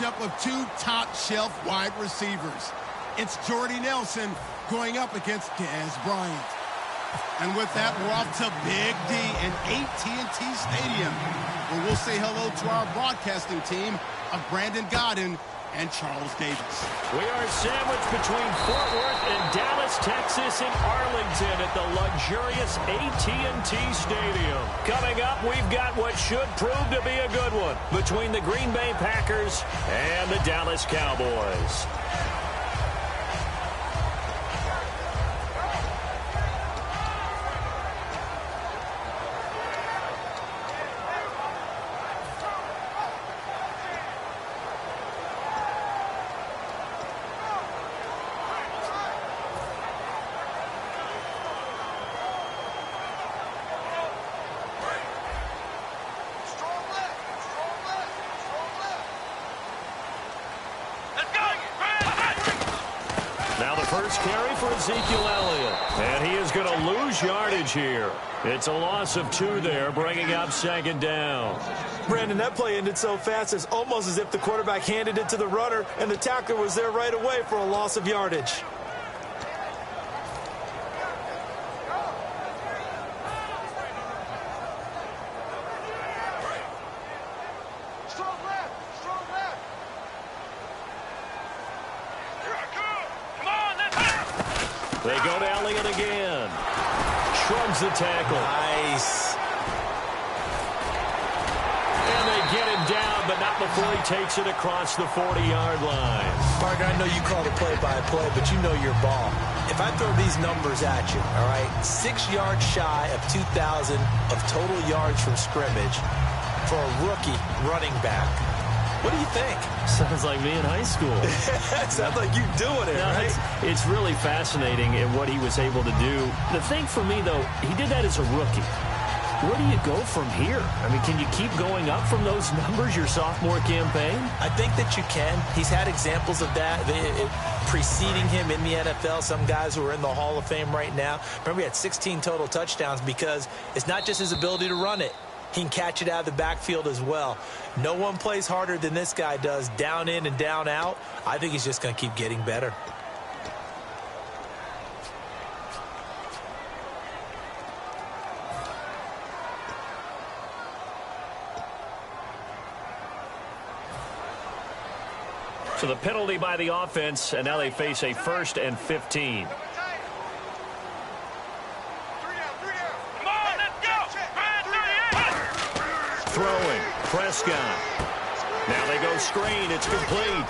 matchup of two top-shelf wide receivers. It's Jordy Nelson going up against Dez Bryant. And with that, we're off to Big D in AT&T Stadium, where we'll say hello to our broadcasting team of Brandon Godden and Charles Davis. We are sandwiched between Fort Worth and Dallas, Texas, and Arlington at the luxurious AT&T Stadium. Coming up, we've got what should prove to be a good one between the Green Bay Packers and the Dallas Cowboys. Now the first carry for Ezekiel Elliott. And he is going to lose yardage here. It's a loss of 2 there, bringing up second down. Brandon, that play ended so fast, it's almost as if the quarterback handed it to the runner, and the tackler was there right away for a loss of yardage. They go to Elliott again. Shrugs the tackle. Nice. And they get him down, but not before he takes it across the 40-yard line. Parker, I know you call the play-by-play, but you know your ball. If I throw these numbers at you, all right, 6 yards shy of 2,000 of total yards from scrimmage for a rookie running back. What do you think? Sounds like me in high school. Sounds like you doing it, right? It's really fascinating in what he was able to do. The thing for me, though, he did that as a rookie. Where do you go from here? I mean, can you keep going up from those numbers your sophomore campaign? I think that you can. He's had examples of that preceding him in the NFL. Some guys who are in the Hall of Fame right now. Remember, he had 16 total touchdowns because it's not just his ability to run it. He can catch it out of the backfield as well. No one plays harder than this guy does, down in and down out. I think he's just going to keep getting better. So the penalty by the offense, and now they face a 1st and 15. Throwing, Prescott. Now they go screen, it's complete.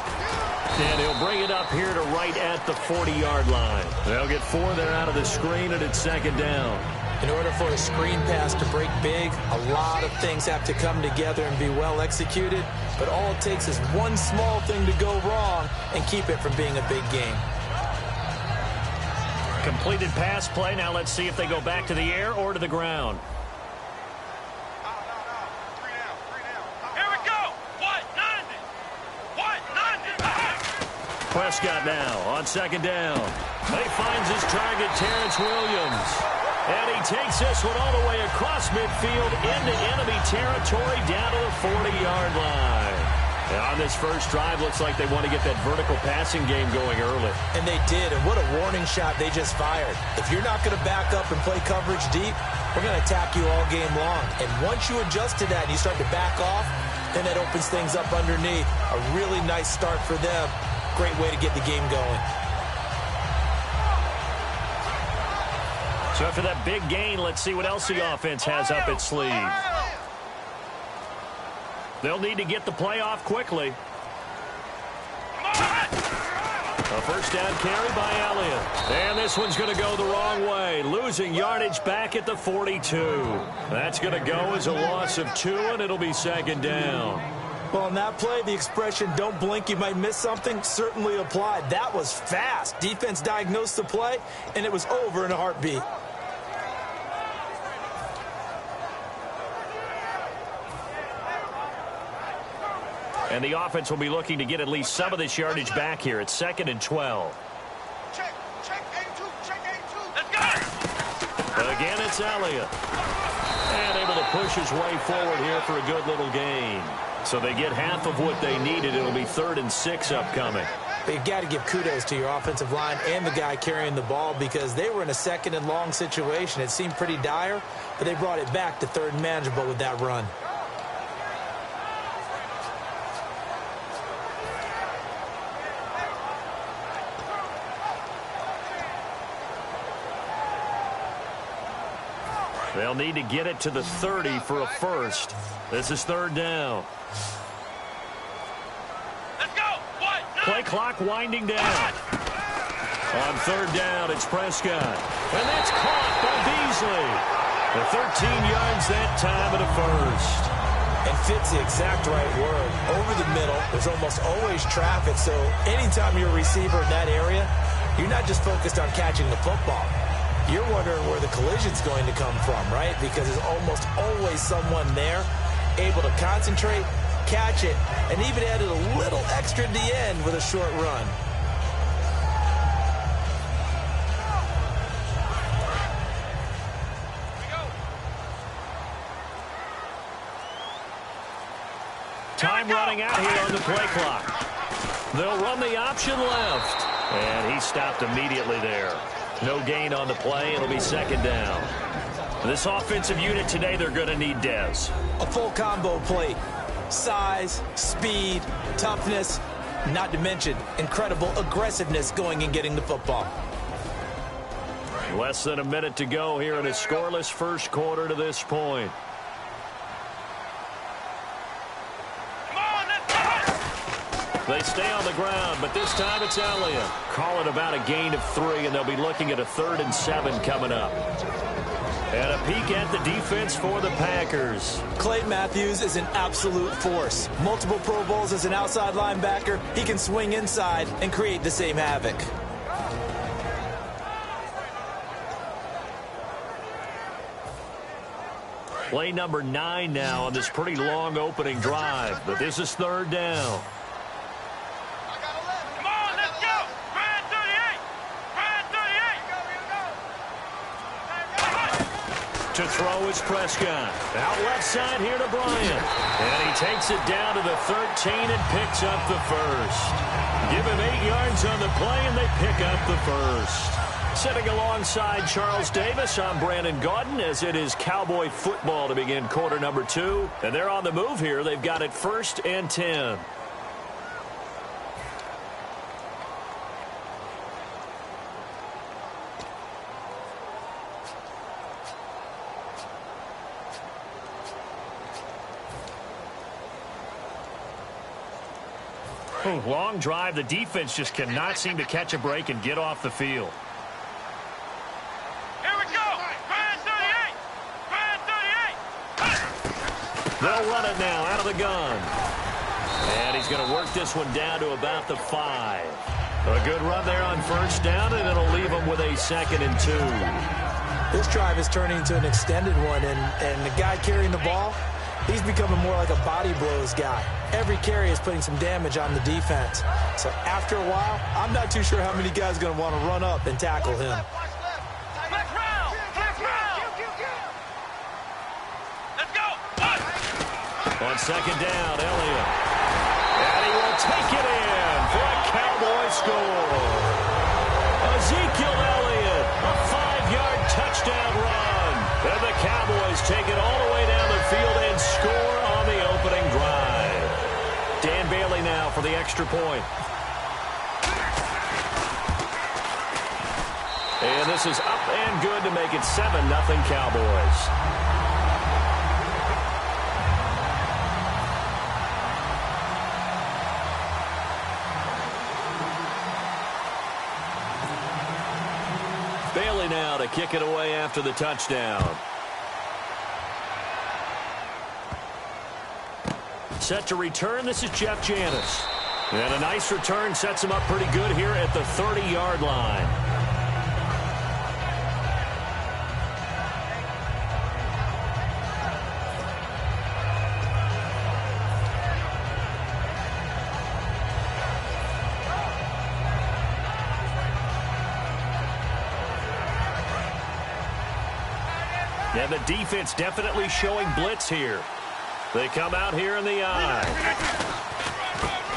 And he'll bring it up here to right at the 40-yard line. They'll get 4 there out of the screen, and it's second down. In order for a screen pass to break big, a lot of things have to come together and be well executed. But all it takes is one small thing to go wrong and keep it from being a big game. Completed pass play. Now let's see if they go back to the air or to the ground. Prescott now on second down. He finds his target, Terrence Williams. And he takes this one all the way across midfield into enemy territory down to the 40-yard line. And on this first drive, looks like they want to get that vertical passing game going early. And they did, and what a warning shot they just fired. If you're not going to back up and play coverage deep, we're going to attack you all game long. And once you adjust to that and you start to back off, then that opens things up underneath. A really nice start for them. Great way to get the game going. So after that big gain, let's see what else the offense has up its sleeve. They'll need to get the play off quickly. A first down carry by Elliott. And this one's going to go the wrong way. Losing yardage back at the 42. That's going to go as a loss of 2, and it'll be second down. Well, on that play, the expression, don't blink, you might miss something, certainly applied. That was fast. Defense diagnosed the play, and it was over in a heartbeat. And the offense will be looking to get at least some of this yardage back here. It's 2nd and 12. Check A2, check A2. Let's go! Again, it's Elliott. And able to push his way forward here for a good little gain. So they get half of what they needed. It'll be 3rd and 6 upcoming. But you've got to give kudos to your offensive line and the guy carrying the ball because they were in a 2nd and long situation. It seemed pretty dire, but they brought it back to 3rd and manageable with that run. They'll need to get it to the 30 for a first. This is 3rd down. Let's go. Play clock winding down. On 3rd down, it's Prescott. And that's caught by Beasley. The 13 yards that time of the first. And fits the exact right word. Over the middle, there's almost always traffic. So anytime you're a receiver in that area, you're not just focused on catching the football. You're wondering where the collision's going to come from, right? Because there's almost always someone there able to concentrate, catch it, and even added a little extra at the end with a short run. Time running out here on the play clock. They'll run the option left. And he stopped immediately there. No gain on the play. It'll be 2nd down. This offensive unit today, they're going to need Dez. A full combo plate. Size, speed, toughness, not to mention incredible aggressiveness going and getting the football. Less than a minute to go here in a scoreless first quarter to this point. They stay on the ground, but this time it's Elliott. Call it about a gain of 3, and they'll be looking at a 3rd and 7 coming up. And a peek at the defense for the Packers. Clay Matthews is an absolute force. Multiple Pro Bowls as an outside linebacker. He can swing inside and create the same havoc. Play number 9 now on this pretty long opening drive, but this is 3rd down. To throw is Prescott. Out left side here to Bryant. And he takes it down to the 13 and picks up the first. Give him 8 yards on the play, and they pick up the first. Sitting alongside Charles Davis, I'm Brandon Gaudin, as it is Cowboy football to begin quarter number 2. And they're on the move here. They've got it 1st and 10. Long drive. The defense just cannot seem to catch a break and get off the field. Here we go. Brand 38. Brand 38. They'll run it now out of the gun. And he's going to work this one down to about the 5. A good run there on 1st down, and it'll leave him with a 2nd and 2. This drive is turning into an extended one, and the guy carrying the ball, he's becoming more like a body blows guy. Every carry is putting some damage on the defense. So after a while, I'm not too sure how many guys are going to want to run up and tackle him. Let's round. Let's go. On 2nd down, Elliott. And he will take it in for a Cowboy score. Ezekiel Elliott, a 5-yard touchdown run. And the Cowboys take it all the way down the field and score on the opening drive. Dan Bailey now for the extra point. And this is up and good to make it 7-0 Cowboys. Bailey now to kick it away after the touchdown. Set to return, this is Jeff Janis. And a nice return sets him up pretty good here at the 30-yard line. And the defense definitely showing blitz here. They come out here in the eye.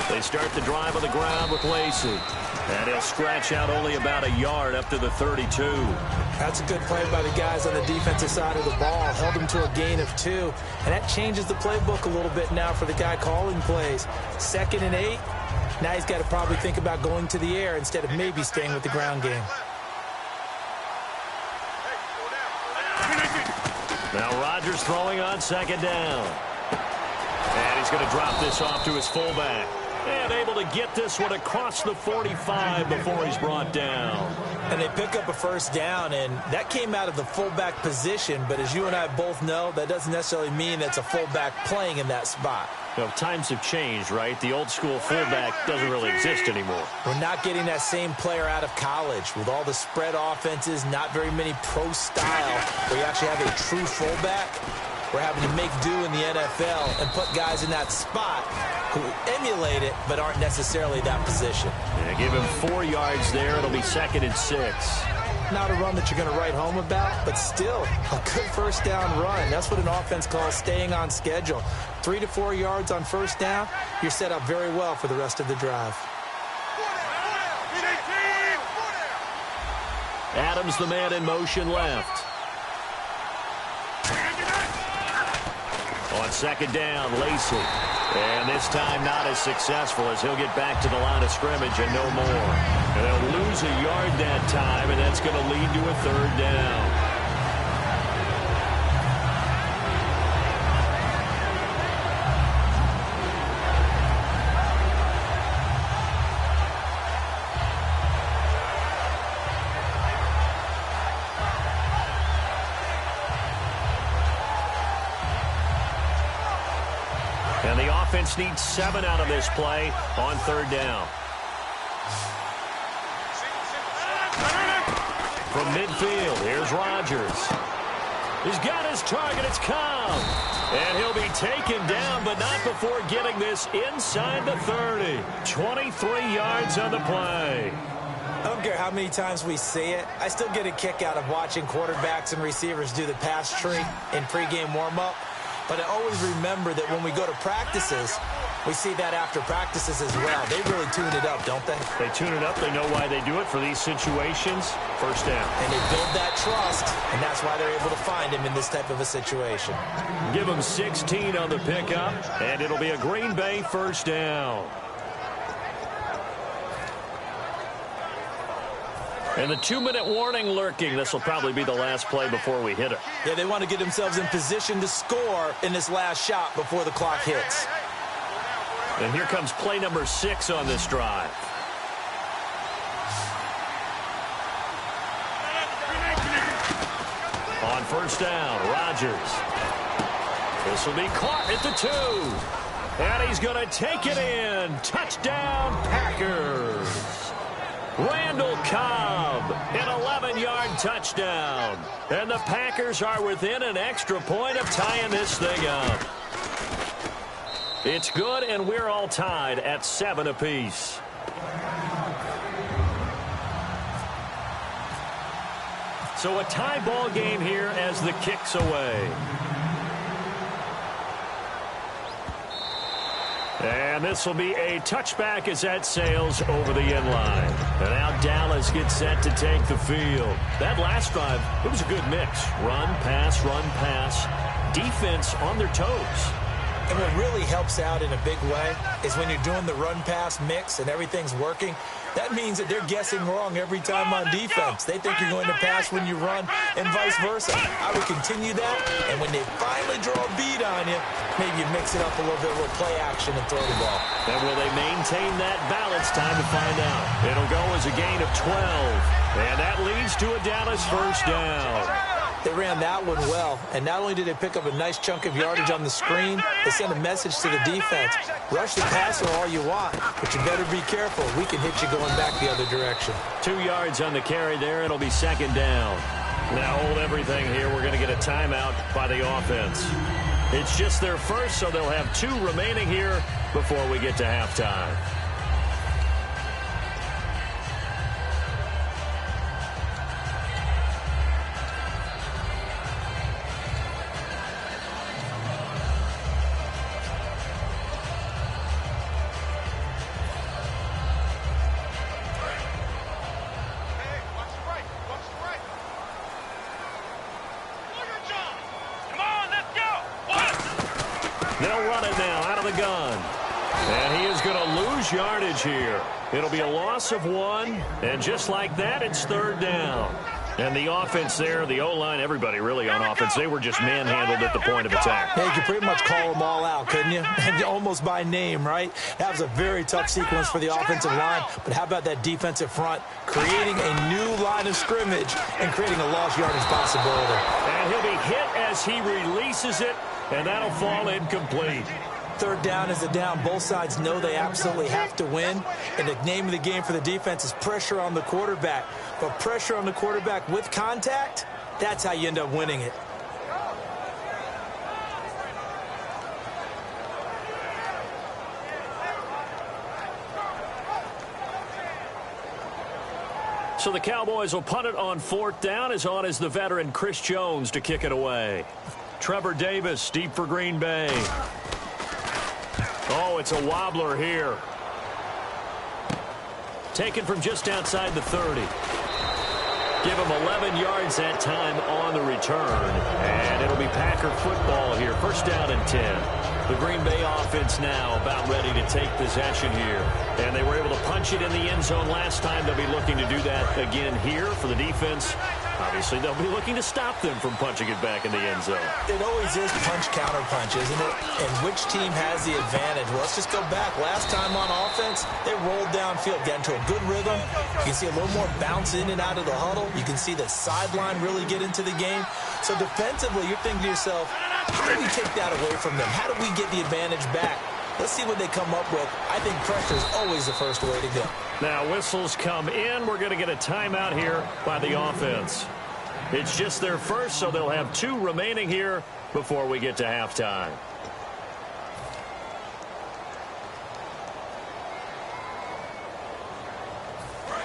They start the drive on the ground with Lacey. And he'll scratch out only about a yard up to the 32. That's a good play by the guys on the defensive side of the ball. Held them to a gain of 2. And that changes the playbook a little bit now for the guy calling plays. 2nd and 8. Now he's got to probably think about going to the air instead of maybe staying with the ground game. Now Rodgers throwing on 2nd down. And he's going to drop this off to his fullback. And able to get this one across the 45 before he's brought down. And they pick up a 1st down, and that came out of the fullback position. But as you and I both know, that doesn't necessarily mean that's a fullback playing in that spot. You know, times have changed, right? The old school fullback doesn't really exist anymore. We're not getting that same player out of college with all the spread offenses, not very many pro style where you actually have a true fullback. We're having to make do in the NFL and put guys in that spot who emulate it but aren't necessarily that position. Yeah, give him 4 yards there. It'll be 2nd and 6. Not a run that you're going to write home about, but still a good 1st down run. That's what an offense calls staying on schedule. 3 to 4 yards on 1st down, you're set up very well for the rest of the drive. Adams, the man in motion left. On 2nd down, Lacey. And this time not as successful as he'll get back to the line of scrimmage and no more. And they'll lose a yard that time, and that's going to lead to a 3rd down. And the offense needs 7 out of this play on 3rd down. From midfield, here's Rodgers. He's got his target. It's Cobb. And he'll be taken down, but not before getting this inside the 30. 23 yards on the play. I don't care how many times we see it. I still get a kick out of watching quarterbacks and receivers do the pass tree in pregame warm-up. But I always remember that when we go to practices, we see that after practices as well. They really tune it up, don't they? They tune it up. They know why they do it for these situations. 1st down. And they build that trust, and that's why they're able to find him in this type of a situation. Give him 16 on the pickup, and it'll be a Green Bay 1st down. And the 2-minute warning lurking. This will probably be the last play before we hit it. Yeah, they want to get themselves in position to score in this last shot before the clock hits. And here comes play number 6 on this drive. On 1st down, Rodgers. This will be caught at the 2. And he's going to take it in. Touchdown, Packers. Randall Cobb, an 11-yard touchdown. And the Packers are within an extra point of tying this thing up. It's good, and we're all tied at 7 apiece. So a tie ball game here as the kick's away. And this will be a touchback as that sails over the end line. And now Dallas gets set to take the field. That last drive, it was a good mix. Run, pass, defense on their toes. And what really helps out in a big way is when you're doing the run-pass mix and everything's working, that means that they're guessing wrong every time on defense. They think you're going to pass when you run and vice versa. I would continue that, and when they finally draw a bead on you, maybe you mix it up a little bit with play action and throw the ball. And will they maintain that balance? Time to find out. It'll go as a gain of 12, and that leads to a Dallas 1st down. They ran that one well, and not only did they pick up a nice chunk of yardage on the screen, they sent a message to the defense. Rush the passer all you want, but you better be careful. We can hit you going back the other direction. 2 yards on the carry there. It'll be 2nd down. Now hold everything here. We're going to get a timeout by the offense. It's just their first, so they'll have 2 remaining here before we get to halftime. lose yardage here. It'll be a loss of 1, and just like that, it's 3rd down. And the offense there, the O-line, everybody really on offense, they were just manhandled at the point of attack. Yeah, you could pretty much call them all out, couldn't you? And almost by name, right? That was a very tough sequence for the offensive line. But how about that defensive front creating a new line of scrimmage and creating a lost yardage possibility? And he'll be hit as he releases it, and that'll fall incomplete. 3rd down is a down. Both sides know they absolutely have to win. And the name of the game for the defense is pressure on the quarterback. But pressure on the quarterback with contact, that's how you end up winning it. So the Cowboys will punt it on 4th down. As on is the veteran Chris Jones to kick it away. Trevor Davis deep for Green Bay. Oh, it's a wobbler here. Taken from just outside the 30. Give him 11 yards that time on the return. And it'll be Packer football here. 1st down and 10. The Green Bay offense now about ready to take possession here. And they were able to punch it in the end zone last time. They'll be looking to do that again here for the defense. Obviously, they'll be looking to stop them from punching it back in the end zone. It always is punch-counter-punch, isn't it? And which team has the advantage? Well, let's just go back. Last time on offense, they rolled downfield, got into a good rhythm. You can see a little more bounce in and out of the huddle. You can see the sideline really get into the game. So defensively, you're thinking to yourself, how do we take that away from them? How do we get the advantage back? Let's see what they come up with. I think pressure is always the first way to go. Now whistles come in. We're going to get a timeout here by the offense. It's just their first, so they'll have 2 remaining here before we get to halftime.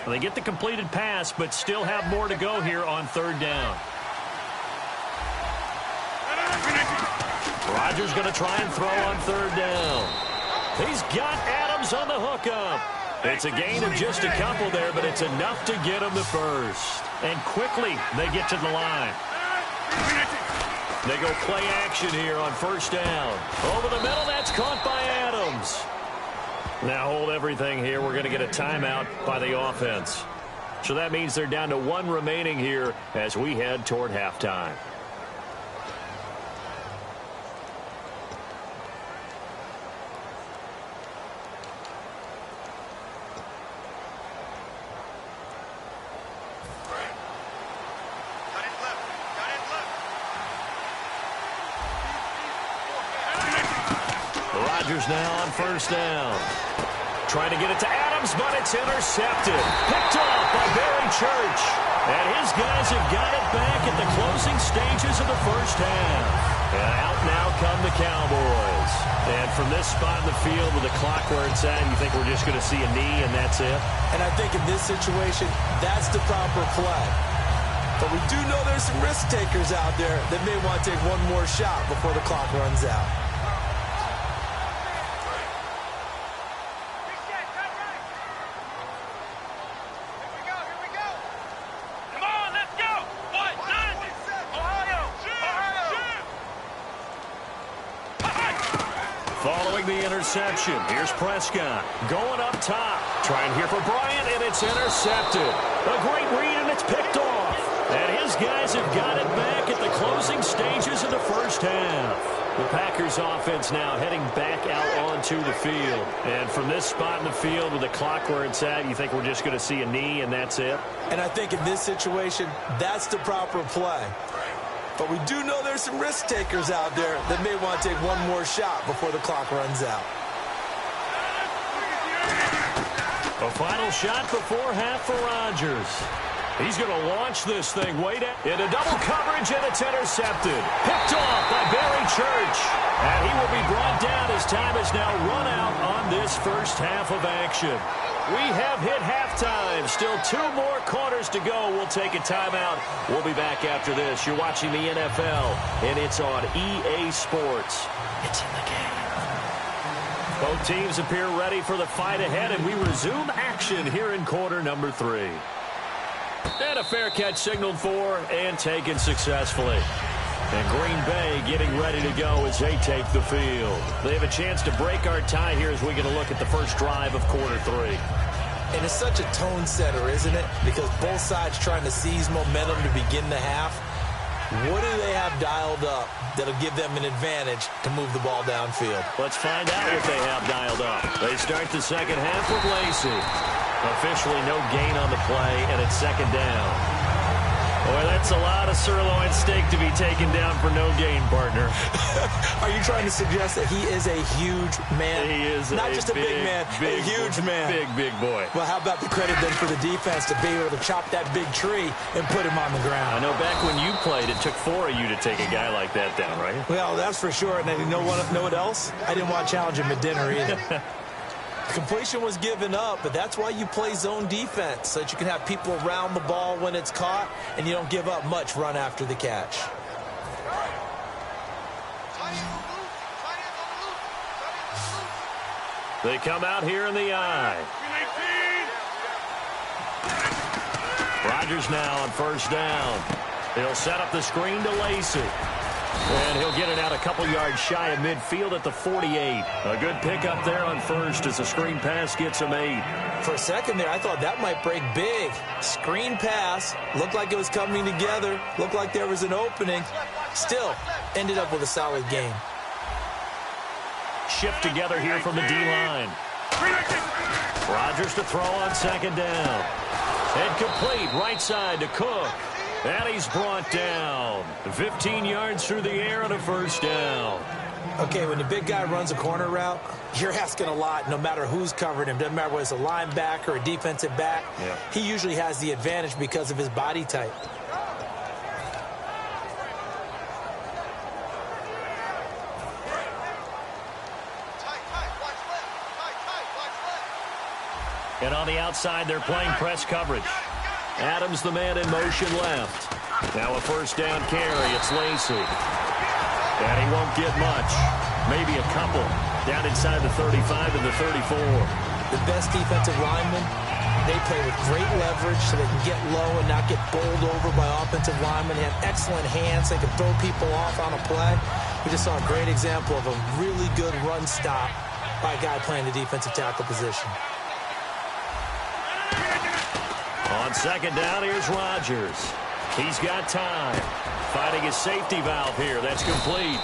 They get the completed pass, but still have more to go here on 3rd down. Rodgers going to try and throw on 3rd down. He's got Adams on the hookup. It's a gain of just a couple there, but it's enough to get him the first. And quickly, they get to the line. They go play action here on 1st down. Over the middle, that's caught by Adams. Now hold everything here. We're going to get a timeout by the offense. So that means they're down to 1 remaining here as we head toward halftime. Rodgers now on 1st down. Trying to get it to Adams, but it's intercepted. Picked off by Barry Church. And his guys have got it back at the closing stages of the 1st half. And out now come the Cowboys. And from this spot in the field with the clock where it's at, you think we're just going to see a knee and that's it? And I think in this situation, that's the proper play. But we do know there's some risk takers out there that may want to take one more shot before the clock runs out. Following the interception, here's Prescott going up top. Trying here for Bryant, and it's intercepted. A great read, and it's picked off. And his guys have got it back at the closing stages of the 1st half. The Packers offense now heading back out onto the field. And from this spot in the field with the clock where it's at, you think we're just going to see a knee and that's it? And I think in this situation, that's the proper play. But we do know there's some risk takers out there that may want to take one more shot before the clock runs out. A final shot before half for Rodgers. He's going to launch this thing way down into double coverage, and it's intercepted. Picked off by Barry Church. And he will be brought down as time is now run out on this 1st half of action. We have hit halftime. Still 2 more quarters to go. We'll take a timeout. We'll be back after this. You're watching the NFL, and it's on EA Sports. It's in the game. Both teams appear ready for the fight ahead, and we resume action here in quarter number 3. And a fair catch signaled for and taken successfully. And Green Bay getting ready to go as they take the field. They have a chance to break our tie here as we get a look at the first drive of quarter 3. And it's such a tone setter, isn't it? Because both sides trying to seize momentum to begin the half. What do they have dialed up that'll give them an advantage to move the ball downfield? Let's find out what they have dialed up. They start the second half with Lacey. Officially no gain on the play, and it's second down. Boy, that's a lot of sirloin steak to be taken down for no gain, partner. Are you trying to suggest that he is a huge man? He is not just a big man, a huge man. Big boy. Well, how about the credit then for the defense to be able to chop that big tree and put him on the ground? I know back when you played, it took 4 of you to take a guy like that down, right? Well, that's for sure. And then you know what else? I didn't want to challenge him at dinner either. Completion was given up, but that's why you play zone defense, so that you can have people around the ball when it's caught, and you don't give up much run after the catch. They come out here in the eye. Rodgers now on first down. He'll set up the screen to Lacey. And he'll get it out a couple yards shy of midfield at the 48. A good pickup there on first as the screen pass gets him 8. For a second there, I thought that might break big. Screen pass. Looked like it was coming together. Looked like there was an opening. Still, ended up with a solid game. Shift together here from the D-line. Rodgers to throw on second down. And complete right side to Cook. And he's brought down. 15 yards through the air on a first down. Okay, when the big guy runs a corner route, you're asking a lot no matter who's covering him. Doesn't matter whether it's a linebacker or a defensive back. Yeah. He usually has the advantage because of his body type. And on the outside, they're playing press coverage. Adams, the man in motion left. Now a first down carry. It's Lacey. And he won't get much. Maybe a couple. Down inside the 35 and the 34. The best defensive linemen, they play with great leverage so they can get low and not get bowled over by offensive linemen. They have excellent hands. They can throw people off on a play. We just saw a great example of a really good run stop by a guy playing the defensive tackle position. On second down, here's Rodgers. He's got time. Finding his safety valve here. That's complete.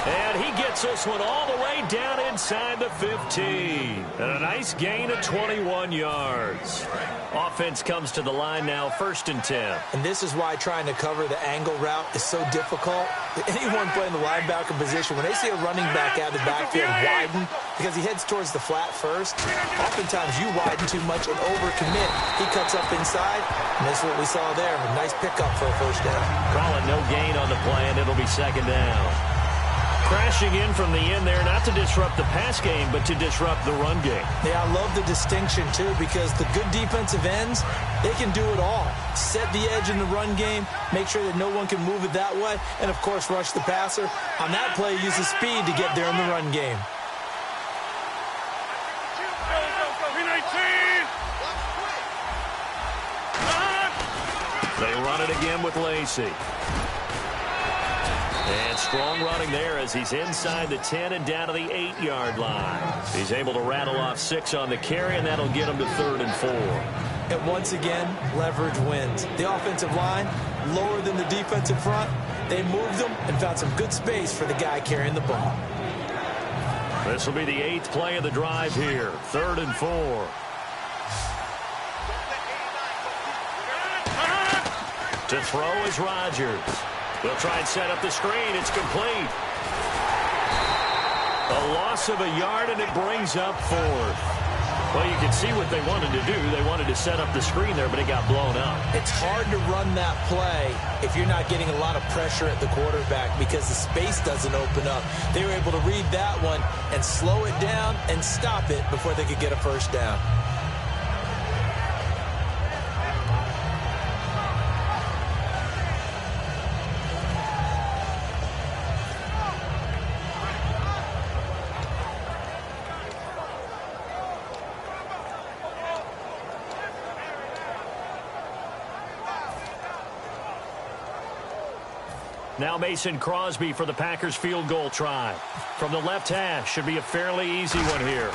And he gets this one all the way down inside the 15. And a nice gain of 21 yards. Offense comes to the line now, 1st and 10. And this is why trying to cover the angle route is so difficult. Anyone playing the linebacker position, when they see a running back out of the backfield widen, because he heads towards the flat first, oftentimes you widen too much and overcommit. He cuts up inside, and that's what we saw there. A nice pickup for a first down. Calling no gain on the play, and it'll be second down. Crashing in from the end there, not to disrupt the pass game, but to disrupt the run game. Yeah, I love the distinction, too, because the good defensive ends, they can do it all. Set the edge in the run game, make sure that no one can move it that way, and, of course, rush the passer. On that play, use the speed to get there in the run game. They run it again with Lacey. And strong running there as he's inside the 10 and down to the 8-yard line. He's able to rattle off 6 on the carry, and that'll get him to 3rd and 4. And once again, leverage wins. The offensive line, lower than the defensive front. They moved them and found some good space for the guy carrying the ball. This will be the 8th play of the drive here. 3rd and 4. To throw is Rodgers. They'll try and set up the screen. It's complete. A loss of a yard, and it brings up 4th. Well, you can see what they wanted to do. They wanted to set up the screen there, but it got blown up. It's hard to run that play if you're not getting a lot of pressure at the quarterback because the space doesn't open up. They were able to read that one and slow it down and stop it before they could get a first down. Now Mason Crosby for the Packers field goal try. From the left hash, should be a fairly easy one here.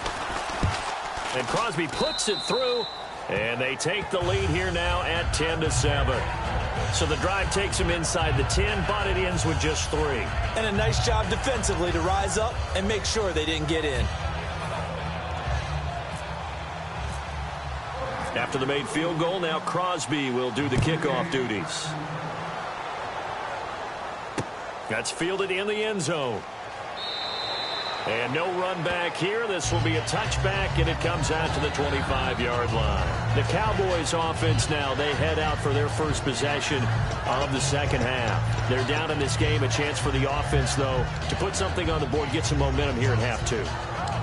And Crosby puts it through, and they take the lead here now at 10-7. So the drive takes them inside the 10, but it ends with just 3. And a nice job defensively to rise up and make sure they didn't get in. After the made field goal, now Crosby will do the kickoff duties. That's fielded in the end zone. And no run back here. This will be a touchback, and it comes out to the 25-yard line. The Cowboys offense now, they head out for their first possession of the second half. They're down in this game. A chance for the offense, though, to put something on the board, get some momentum here in half 2.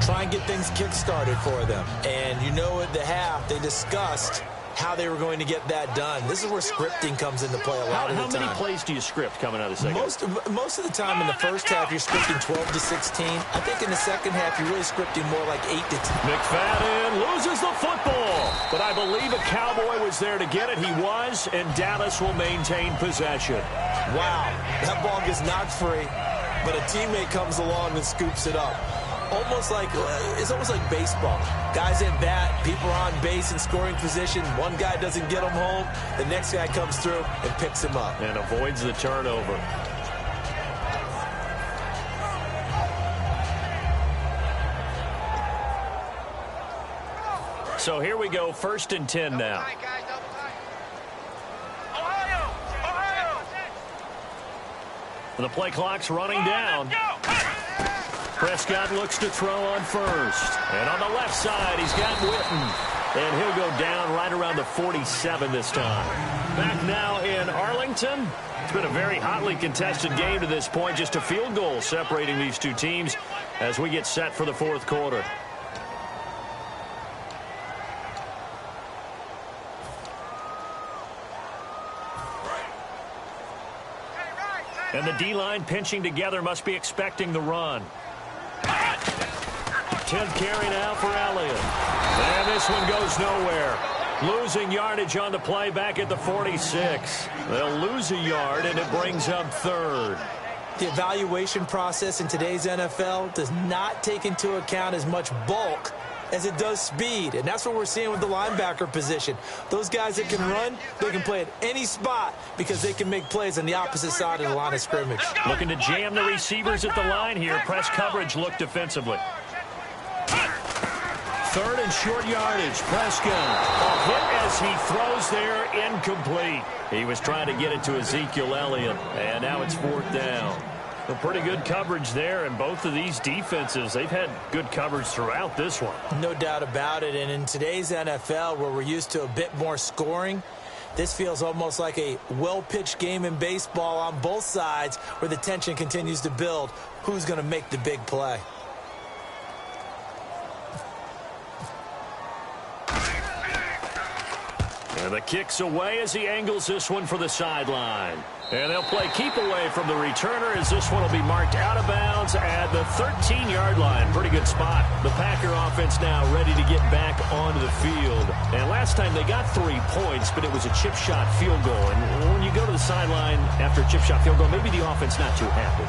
Try and get things kick-started for them. And you know at the half, they discussed how they were going to get that done. This is where scripting comes into play a lot of the time. How many plays do you script coming out of the second? Most of the time in the first half, you're scripting 12 to 16. I think in the second half, you're really scripting more like 8 to 10. McFadden loses the football, but I believe a Cowboy was there to get it. He was, and Dallas will maintain possession. Wow, that ball gets knocked free, but a teammate comes along and scoops it up. It's almost like baseball. Guys at bat, people are on base in scoring position. One guy doesn't get him home. The next guy comes through and picks him up. And avoids the turnover. So here we go, 1st and 10 now. The play clock's running down. Prescott looks to throw on first. And on the left side, he's got Witten. And he'll go down right around the 47 this time. Back now in Arlington. It's been a very hotly contested game to this point. Just a field goal separating these two teams as we get set for the fourth quarter. And the D-line pinching together, must be expecting the run. 10th carry now for Elliott. And this one goes nowhere. Losing yardage on the play back at the 46. They'll lose a yard, and it brings up 3rd. The evaluation process in today's NFL does not take into account as much bulk as it does speed, and that's what we're seeing with the linebacker position. Those guys that can run, they can play at any spot because they can make plays on the opposite side of the line of scrimmage. Looking to jam the receivers at the line here. Press coverage look defensively. 3rd and short yardage. Prescott. A hit as he throws there, incomplete. He was trying to get it to Ezekiel Elliott, and now it's 4th down. Well, pretty good coverage there, and both of these defenses, they've had good coverage throughout this one. No doubt about it, and in today's NFL, where we're used to a bit more scoring, this feels almost like a well-pitched game in baseball on both sides where the tension continues to build. Who's going to make the big play? And the kick's away as he angles this one for the sideline. And they'll play keep away from the returner as this one will be marked out of bounds at the 13-yard line. Pretty good spot. The Packer offense now ready to get back onto the field. And last time they got 3 points, but it was a chip shot field goal. And when you go to the sideline after a chip shot field goal, maybe the offense not too happy.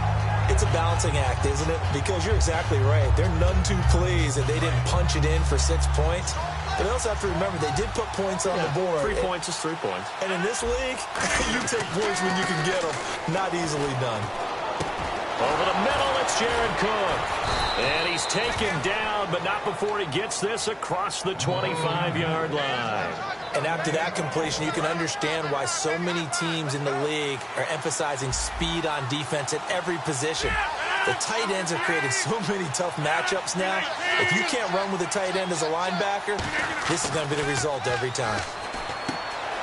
It's a balancing act, isn't it? Because you're exactly right. They're none too pleased that they didn't punch it in for 6 points. But they also have to remember they did put points on the board. 3 points is 3 points. And in this league, you take points when you can get them. Not easily done. Over the middle, it's Jared Cook. And he's taken down, but not before he gets this across the 25-yard line. And after that completion, you can understand why so many teams in the league are emphasizing speed on defense at every position. The tight ends have created so many tough matchups now. If you can't run with a tight end as a linebacker, this is going to be the result every time.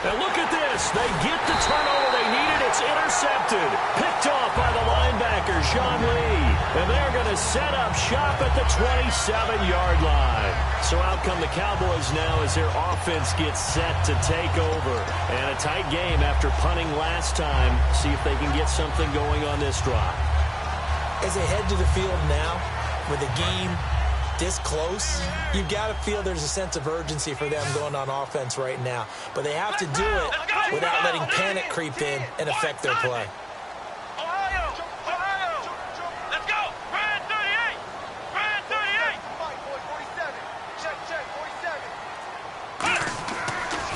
And look at this. They get the turnover they needed. It's intercepted. Picked off by the linebacker, Sean Lee. And they're going to set up shop at the 27-yard line. So out come the Cowboys now as their offense gets set to take over. And a tight game after punting last time. See if they can get something going on this drive. As they head to the field now, with the game this close, you've got to feel there's a sense of urgency for them going on offense right now. But they have to do it without letting panic creep in and affect their play.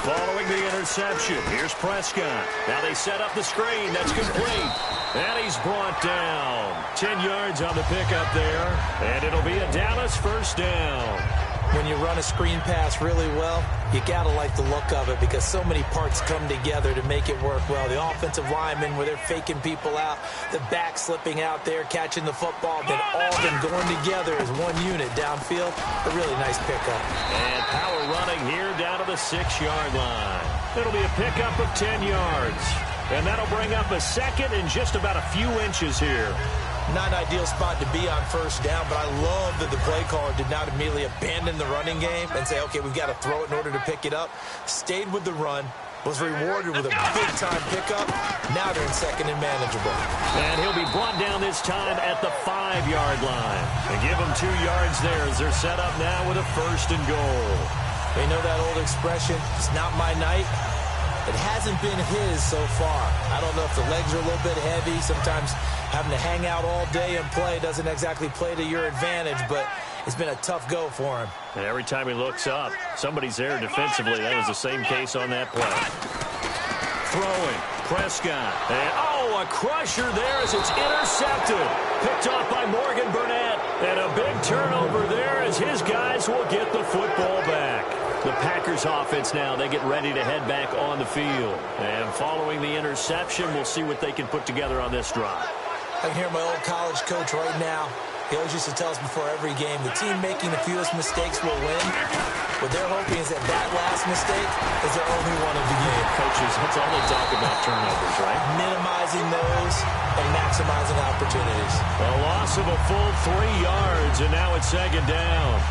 Following the interception, here's Prescott. Now they set up the screen. That's complete. And he's brought down. 10 yards on the pickup there. And it'll be a Dallas first down. When you run a screen pass really well, you got to like the look of it because so many parts come together to make it work well. The offensive linemen, where they're faking people out, the back slipping out there, catching the football, then all of them going together as one unit downfield. A really nice pickup. And power running here down to the 6-yard line. It'll be a pickup of 10 yards. And that'll bring up a second and just about a few inches here. Not an ideal spot to be on first down, but I love that the play caller did not immediately abandon the running game and say, okay, we've got to throw it in order to pick it up. Stayed with the run, was rewarded with a big-time pickup. Now they're in second and manageable. And he'll be brought down this time at the 5-yard line. And give him 2 yards there as they're set up now with a first and goal. You know that old expression, it's not my night? It hasn't been his so far. I don't know if the legs are a little bit heavy. Sometimes having to hang out all day and play doesn't exactly play to your advantage, but it's been a tough go for him. And every time he looks up, somebody's there defensively. That was the same case on that play. Throwing, Prescott. And, a crusher there as it's intercepted. Picked off by Morgan Burnett. And a big turnover there as his guys will get the football back. The Packers offense now, they get ready to head back on the field. And following the interception, we'll see what they can put together on this drive. I can hear my old college coach right now. He always used to tell us before every game, the team making the fewest mistakes will win. What they're hoping is that last mistake is their only one of the game. Coaches, that's all they talk about, turnovers, right? Minimizing those and maximizing opportunities. A loss of a full 3 yards, and now it's second down.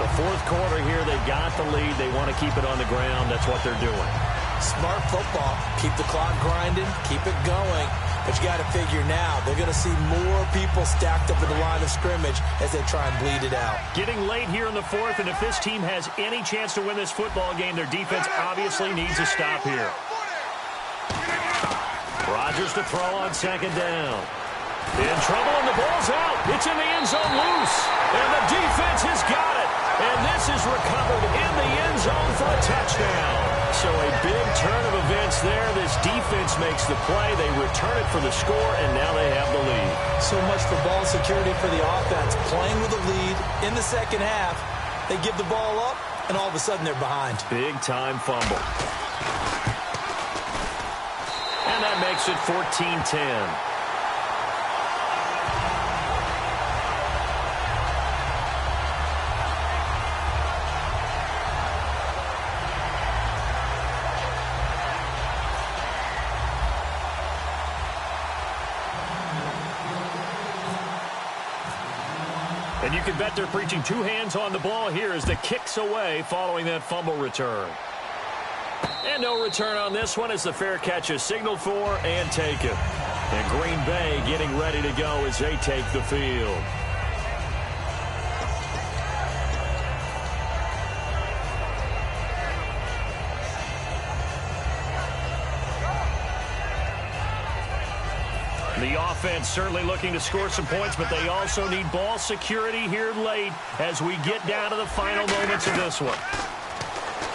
The fourth quarter here, they got the lead. They want to keep it on the ground. That's what they're doing. Smart football. Keep the clock grinding. Keep it going. But you got to figure now, they're going to see more people stacked up in the line of scrimmage as they try and bleed it out. Getting late here in the fourth, and if this team has any chance to win this football game, their defense obviously needs a stop here. Rodgers to throw on second down. In trouble, and the ball's out. It's in the end zone loose. And the defense has got it. And this is recovered in the end zone for a touchdown. So a big turn of events there. This defense makes the play. They return it for the score, and now they have the lead. So much for ball security for the offense. Playing with a lead in the second half. They give the ball up, and all of a sudden they're behind. Big-time fumble. And that makes it 14-10. And you can bet they're preaching two hands on the ball here as the kick's away following that fumble return. And no return on this one as the fair catch is signaled for and taken. And Green Bay getting ready to go as they take the field. The offense certainly looking to score some points, but they also need ball security here late as we get down to the final moments of this one.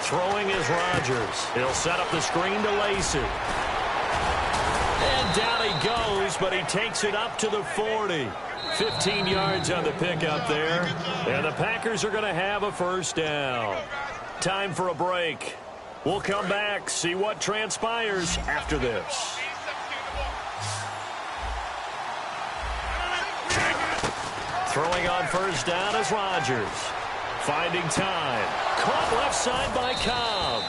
Throwing is Rodgers. He'll set up the screen to Lacey. And down he goes, but he takes it up to the 40. 15 yards on the pickup there. And the Packers are going to have a first down. Time for a break. We'll come back, see what transpires after this. Throwing on first down is Rodgers. Finding time. Caught left side by Cobb.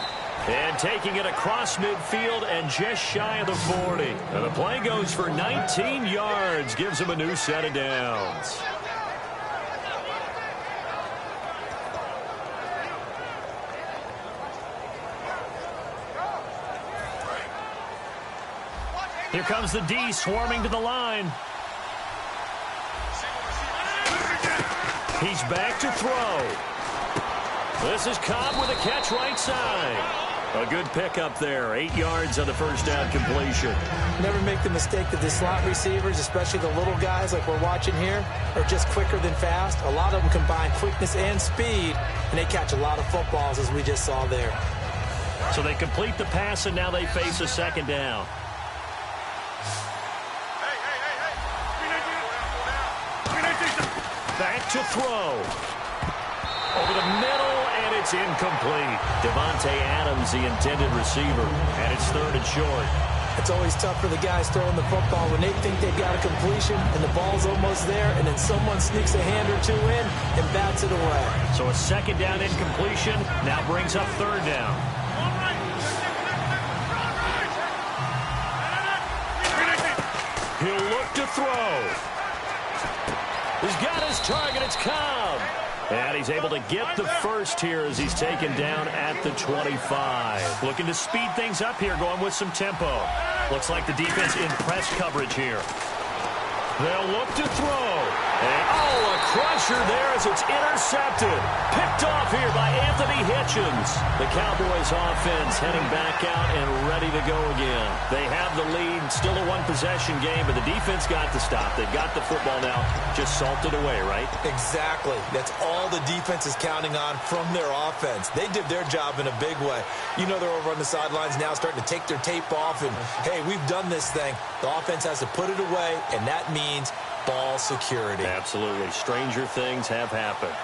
And taking it across midfield and just shy of the 40. And the play goes for 19 yards. Gives him a new set of downs. Here comes the D swarming to the line. He's back to throw. This is Cobb with a catch right side. A good pickup there. 8 yards on the first down completion. Never make the mistake that the slot receivers, especially the little guys like we're watching here, are just quicker than fast. A lot of them combine quickness and speed, and they catch a lot of footballs as we just saw there. So they complete the pass, and now they face a second down. Back to throw. Over the middle, and it's incomplete. Devontae Adams, the intended receiver, and it's 3rd and short. It's always tough for the guys throwing the football when they think they've got a completion and the ball's almost there, and then someone sneaks a hand or two in and bats it away. So a second down incompletion now brings up 3rd down. He'll look to throw. He's got his target. It's Cobb. And he's able to get the first here as he's taken down at the 25. Looking to speed things up here, going with some tempo. Looks like the defense in press coverage here. They'll look to throw. And, a crusher there as it's intercepted. Picked off here by Anthony Hitchens. The Cowboys offense heading back out and ready to go again. They have the lead. Still a one-possession game, but the defense got the stop. They've got the football now. Just salted away, right? Exactly. That's all the defense is counting on from their offense. They did their job in a big way. You know they're over on the sidelines now starting to take their tape off and, hey, we've done this thing. The offense has to put it away, and that means ball security. Absolutely. Stranger things have happened.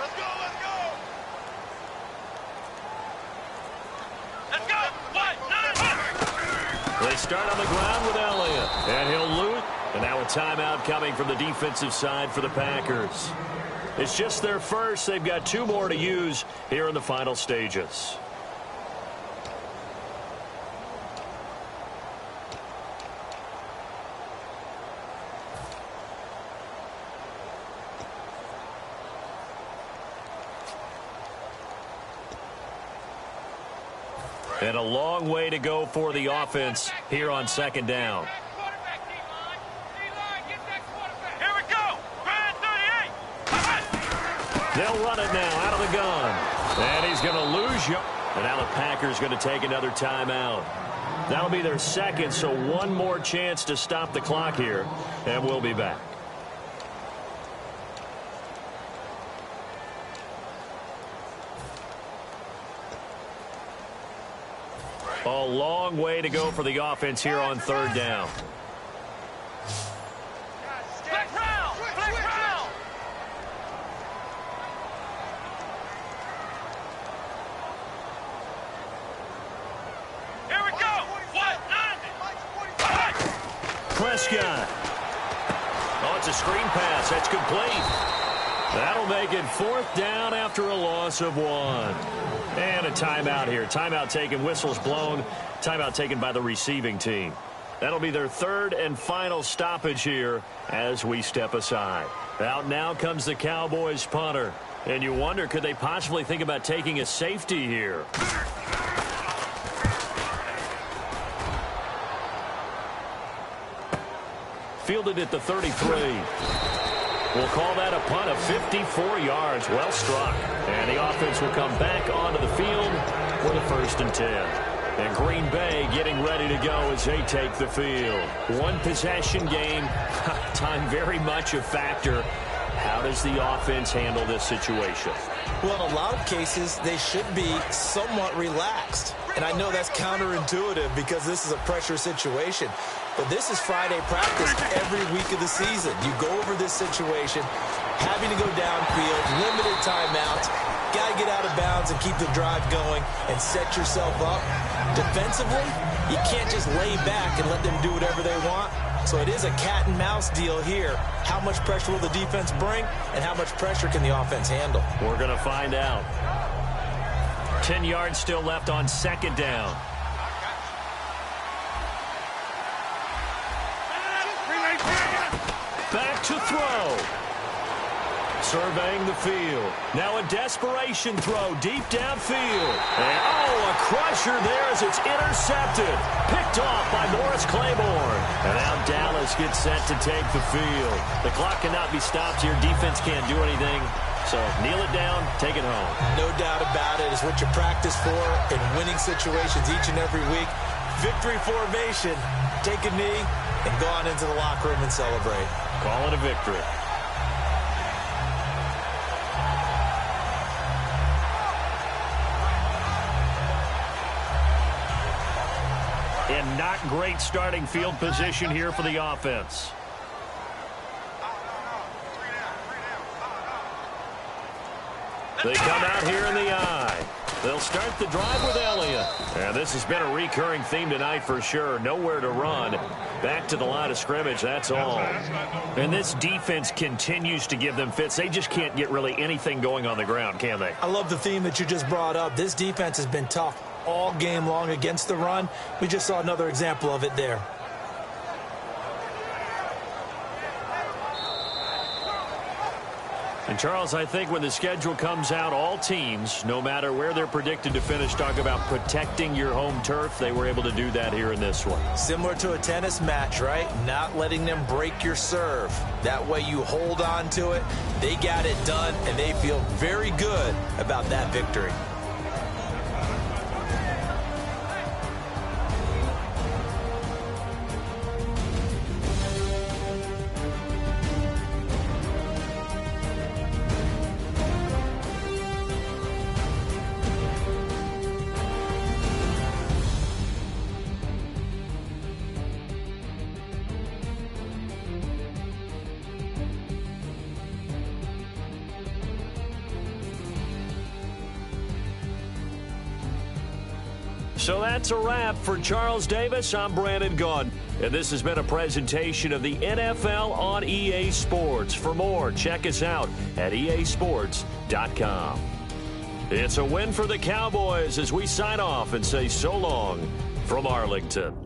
Let's go, let's go! Let's go! What? They start on the ground with Elliott. And he'll lose. And now a timeout coming from the defensive side for the Packers. It's just their first. They've got 2 more to use here in the final stages. And a long way to go for the offense here on 2nd down. Here we go! Grand 38! They'll run it now out of the gun. And he's going to lose you. And now the Packers going to take another timeout. That'll be their second, so one more chance to stop the clock here. And we'll be back. A long way to go for the offense here on 3rd down. Flex round! Flex round! Here we go! What? Prescott. Oh, it's a screen pass. That's complete. That'll make it 4th down after a loss of 1. And a timeout here. Timeout taken, whistles blown. Timeout taken by the receiving team. That'll be their 3rd and final stoppage here as we step aside. Out now comes the Cowboys punter. And you wonder, could they possibly think about taking a safety here? Fielded at the 33. We'll call that a punt of 54 yards. Well struck. And the offense will come back onto the field for the 1st and 10. And Green Bay getting ready to go as they take the field. One possession game. Time very much a factor. How does the offense handle this situation? Well, in a lot of cases, they should be somewhat relaxed. And I know that's counterintuitive because this is a pressure situation. But this is Friday practice every week of the season. You go over this situation, having to go downfield, limited timeouts, got to get out of bounds and keep the drive going and set yourself up. Defensively, you can't just lay back and let them do whatever they want. So it is a cat and mouse deal here. How much pressure will the defense bring and how much pressure can the offense handle? We're going to find out. 10 yards still left on 2nd down. Back to throw. Surveying the field. Now a desperation throw deep downfield. And, a crusher there as it's intercepted. Picked off by Morris Claiborne. And now Dallas gets set to take the field. The clock cannot be stopped here. Defense can't do anything. So kneel it down, take it home. No doubt about it. It's what you practice for in winning situations each and every week. Victory formation. Take a knee and go on into the locker room and celebrate. Call it a victory. not great starting field position here for the offense. They come out here in the I. They'll start the drive with Elliott. And this has been a recurring theme tonight for sure. Nowhere to run. Back to the line of scrimmage, that's all. And this defense continues to give them fits. They just can't get really anything going on the ground, can they? I love the theme that you just brought up. This defense has been tough all game long against the run. We just saw another example of it there. And, Charles, I think when the schedule comes out, all teams, no matter where they're predicted to finish, talk about protecting your home turf. They were able to do that here in this one. Similar to a tennis match, right? Not letting them break your serve. That way you hold on to it. They got it done, and they feel very good about that victory. So that's a wrap for Charles Davis. I'm Brandon Gaudin. And this has been a presentation of the NFL on EA Sports. For more, check us out at easports.com. It's a win for the Cowboys as we sign off and say so long from Arlington.